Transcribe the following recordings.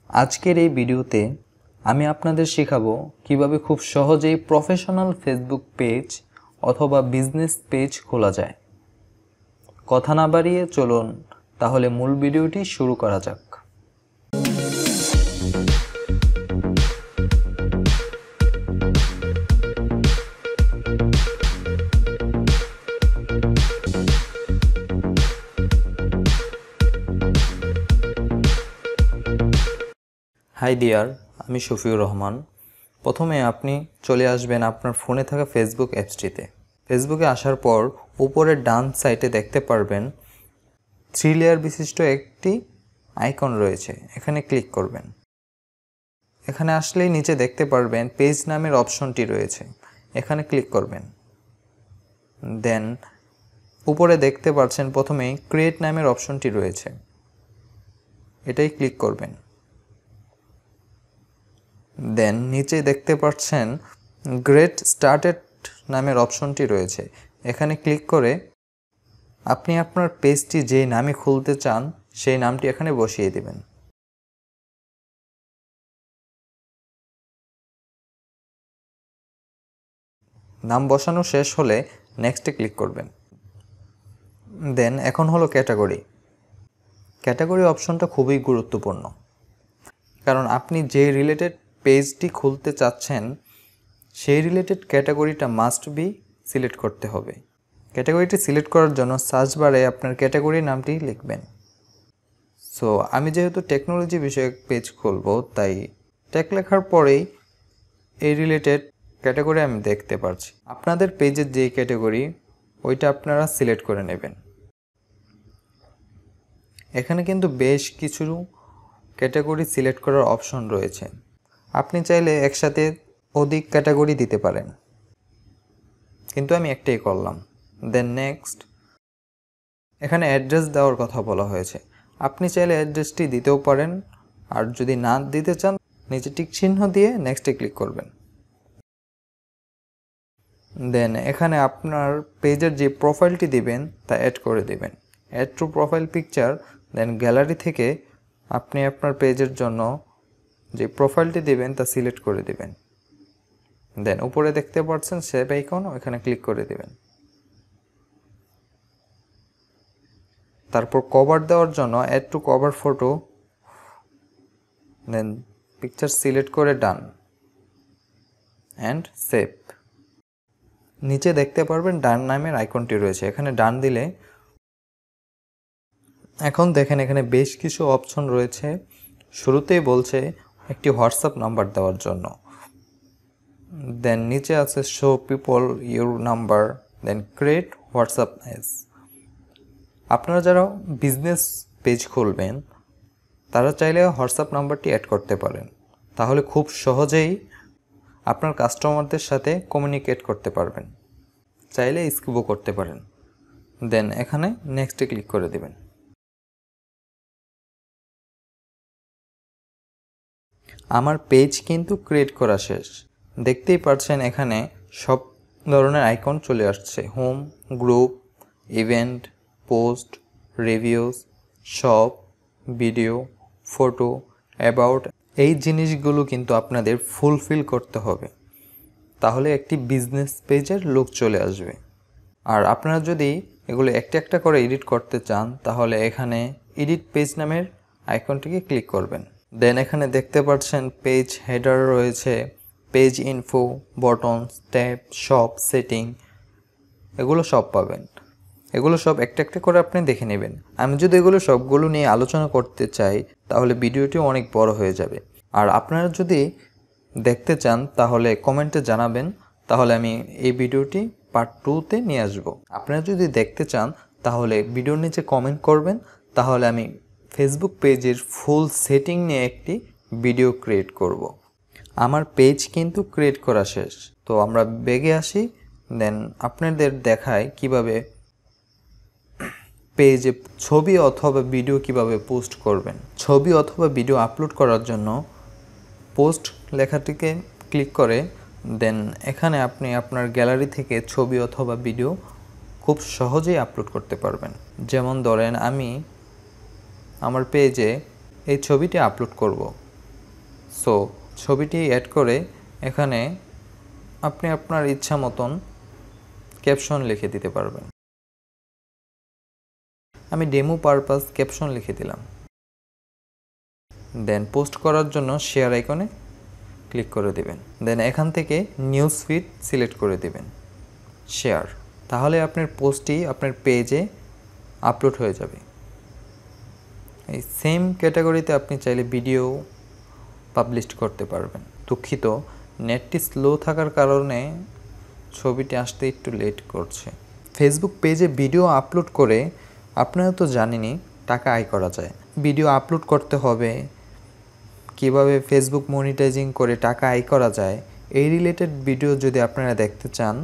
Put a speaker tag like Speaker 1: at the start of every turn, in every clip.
Speaker 1: আজকের এই ভিডিওতে আমি আপনাদের শেখাবো কিভাবে খুব সহজেই প্রফেশনাল ফেসবুক পেজ অথবা বিজনেস পেজ খোলা যায়। কথা না বাড়িয়ে চলুন তাহলে মূল ভিডিওটি শুরু করা যাক। হাই ডিয়ার, আমি শফিউর রহমান। প্রথমে আপনি চলে আসবেন আপনার ফোনে থাকা ফেসবুক অ্যাপসটিতে। ফেসবুকে আসার পর উপরের ডান সাইডে দেখতে পারবেন 3 লেয়ার বিশিষ্ট একটি আইকন রয়েছে, এখানে ক্লিক করবেন। এখানে আসলেই নিচে দেখতে পারবেন পেজ নামের অপশনটি রয়েছে, এখানে ক্লিক করবেন। দেন উপরে দেখতে পাচ্ছেন প্রথমেই ক্রিয়েট নামের অপশনটি রয়েছে, এটাই ক্লিক করবেন। দেন নিচে দেখতে পাচ্ছেন গেট স্টার্টেড নামের অপশনটি রয়েছে, এখানে ক্লিক করে আপনি আপনার পেজটি যে নামে খুলতে চান সেই নামটি এখানে বসিয়ে দিবেন। নাম বসানো শেষ হলে নেক্সটে ক্লিক করবেন। দেন এখন হলো ক্যাটাগরি। ক্যাটাগরি অপশনটা খুবই গুরুত্বপূর্ণ, কারণ আপনি যে রিলেটেড পেজটি খুলতে চাচ্ছেন সেই রিলেটেড ক্যাটাগরিটা মাস্ট বি সিলেক্ট করতে হবে। ক্যাটাগরিটি সিলেক্ট করার জন্য সার্চ বারে আপনার ক্যাটাগরির নামটি লিখবেন। সো আমি যেহেতু টেকনোলজি বিষয়ক পেজ খুলব, তাই টেক লেখার পরেই এই রিলেটেড ক্যাটাগরি আমি দেখতে পাচ্ছি। আপনাদের পেজের যে ক্যাটাগরি ওইটা আপনারা সিলেক্ট করে নেবেন। এখানে কিন্তু বেশ কিছু ক্যাটাগরি সিলেক্ট করার অপশন রয়েছে, আপনি চাইলে একসাথে অধিক ক্যাটাগরি দিতে পারেন, কিন্তু আমি একটাই করলাম। দেন নেক্সট, এখানে অ্যাড্রেস দেওয়ার কথা বলা হয়েছে, আপনি চাইলে অ্যাড্রেসটি দিতেও পারেন, আর যদি না দিতে চান নিচে টিক চিহ্ন দিয়ে নেক্সটে ক্লিক করবেন। দেন এখানে আপনার পেজের যে প্রোফাইলটি দিবেন তা অ্যাড করে দিবেন, add to profile picture. Then gallery থেকে আপনি আপনার পেজের জন্য যে প্রোফাইলটি দিবেন তা সিলেক্ট করে দিবেন। দেন উপরে দেখতে পাচ্ছেন সেভ আইকন, ওখানে ক্লিক করে দিবেন। তারপর কভার দেওয়ার জন্য add to cover photo, then picture select করে ডান অ্যান্ড সেভ। নিচে দেখতে পারবেন ডান নামের আইকনটি রয়েছে, এখানে ডান দিলে এখন দেখেন এখানে বেশ কিছু অপশন রয়েছে। শুরুতেই বলছে একটি হোয়াটসঅ্যাপ নাম্বার দেওয়ার জন্য, দেন নিচে আছে show people your number, then create WhatsApp as. আপনারা যারা বিজনেস পেজ খুলবেন তারা চাইলে হোয়াটসঅ্যাপ নাম্বারটি অ্যাড করতে পারেন, তাহলে খুব সহজেই আপনার কাস্টমারদের সাথে কমিউনিকেট করতে পারবেন। চাইলে স্কিপও করতে পারেন। দেন এখানে নেক্সটে ক্লিক করে দেবেন। আমার পেজ কিন্তু ক্রিয়েট করা শেষ, দেখতেই পাচ্ছেন এখানে সব ধরনের আইকন চলে আসছে, home, group, event, post, reviews, shop, video, photo, about. এই জিনিসগুলো কিন্তু আপনাদের ফুলফিল করতে হবে, তাহলে একটি বিজনেস পেজের লুক চলে আসবে। আর আপনারা যদি এগুলো একটা একটা করে এডিট করতে চান তাহলে এখানে এডিট পেজ নামের আইকনটিকে ক্লিক করবেন। দেন এখানে দেখতে পাচ্ছেন পেজ হেডার রয়েছে, page info, buttons, tab, shop, setting, এগুলো সব পাবেন। এগুলো সব একটা একটা করে আপনি দেখে নেবেন। আমি যদি এগুলো সবগুলো নিয়ে আলোচনা করতে চাই তাহলে ভিডিওটি অনেক বড় হয়ে যাবে। আর আপনারা যদি দেখতে চান তাহলে কমেন্টে জানাবেন, তাহলে আমি এই ভিডিওটি পার্ট 2তে নিয়ে আসব। আপনারা যদি দেখতে চান তাহলে ভিডিওর নিচে কমেন্ট করবেন, তাহলে আমি ফেসবুক পেজের ফুল সেটিং নিয়ে একটি ভিডিও ক্রিয়েট করব। আমার পেজ কিন্তু ক্রিয়েট করা শেষ, তো আমরা বেগে আসি। দেন আপনাদের দেখায় কিভাবে পেজে ছবি অথবা ভিডিও কিভাবে পোস্ট করবেন। ছবি অথবা ভিডিও আপলোড করার জন্য পোস্ট লেখাটিকে ক্লিক করে দেন এখানে আপনি আপনার গ্যালারি থেকে ছবি অথবা ভিডিও খুব সহজেই আপলোড করতে পারবেন। যেমন ধরেন আমি আমার পেজে এই ছবিটি আপলোড করব, সো ছবিটি অ্যাড করে এখানে আপনি আপনার ইচ্ছা মতন ক্যাপশন লিখে দিতে পারবেন। আমি ডেমো পারপাস ক্যাপশন লিখে দিলাম। দেন পোস্ট করার জন্য শেয়ার আইকনে ক্লিক করে দিবেন। দেন এখান থেকে নিউজ ফিড সিলেক্ট করে দিবেন, শেয়ার। তাহলে আপনার পোস্টটি আপনার পেজে আপলোড হয়ে যাবে। এই সেম ক্যাটাগরিতে আপনি চাইলে ভিডিও পাবলিশ করতে পারবেন। দুঃখিত, নেটটি স্লো থাকার কারণে ছবিটি আসতে একটু লেট করছে। ফেসবুক পেজে ভিডিও আপলোড করে আপনারা তো জানেনই টাকা আয় করা যায়। ভিডিও আপলোড করতে হবে, কিভাবে ফেসবুক মনিটাইজিং করে টাকা আয় করা যায়, এই রিলেটেড ভিডিও যদি আপনারা দেখতে চান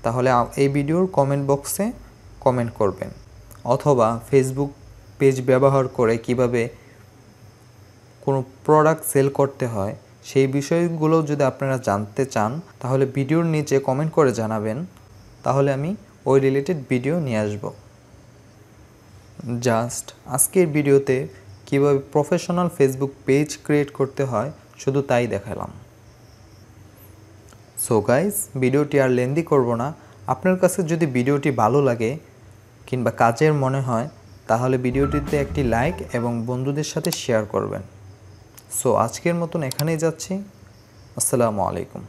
Speaker 1: তাহলে এই ভিডিওর কমেন্ট বক্সে কমেন্ট করবেন, অথবা ফেসবুক পেজ ব্যবহার করে কিভাবে কোনো প্রোডাক্ট সেল করতে হয় সেই বিষয়গুলো যদি আপনারা জানতে চান তাহলে ভিডিওর নিচে কমেন্ট করে জানাবেন, তাহলে আমি ওই রিলেটেড ভিডিও নিয়ে আসব। জাস্ট আজকের ভিডিওতে কিভাবে প্রফেশনাল ফেসবুক পেজ ক্রিয়েট করতে হয় শুধু তাই দেখালাম। সো গাইস, ভিডিওটি আর লেন্দি করব না। আপনার কাছে যদি ভিডিওটি ভালো লাগে কিংবা কাজের মনে হয় তাহলে ভিডিওটিতে একটি লাইক এবং বন্ধুদের সাথে শেয়ার করবেন। সো আজকের মতন এখানেই যাচ্ছি। আসসালামু আলাইকুম।